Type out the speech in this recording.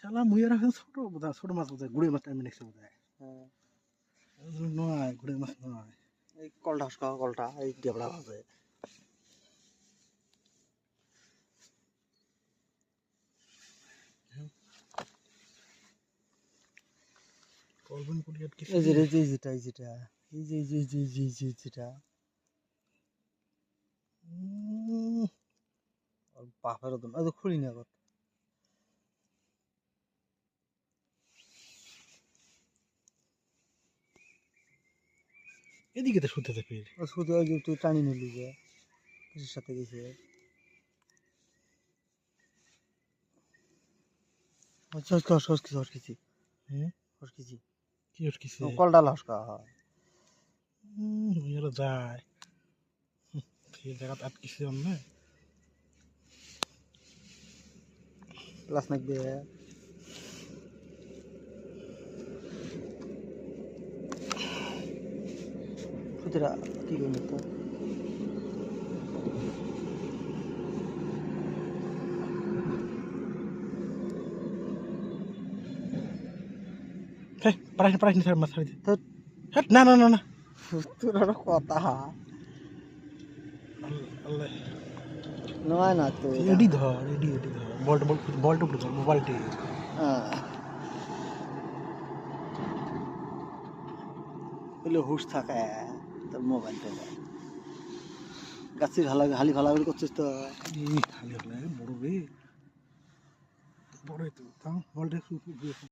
শালা মুইয়ার এখন ছোট মাছ বোধহয় গুড়ে মাছ টাইমে নেক্সট বোধহয় হ্যাঁ নয় গুড়ে মাছ নয় এই কলটা হসকা কলটা এই ডেবড়া আছে কলবেন কুড়ি আটকে এই যে যেটা এই যেটা এই যে যেটা বাপের দম এই খুলি না কত এদিকে তো শুতে থাকে ও শুধু ওই যে তুই টানি নিলি যে কিসের সাথে গেছে হসকিছি হ্যাঁ হসকিছি কি আটকেছে কলডাল হসকা হয় মুইয়ারা যায় সেই জায়গা আটকেছে না ক্লাস নাকবে সুতরা কি করবে তো হ্যাঁ পারাই স্যার মাছ ছাড়ি হ্যাঁ না না না না তোর কথা আল্লাহ নয় না তো এডি ধর এডি ধর বলটা উপরে ধর মোবাইলটি বলে হুশ থাকে তোর মোবাইলটা গাছের হালি ভালা করে করছিস তো খালি হলে বড় রে বড় তো মোবাইলটা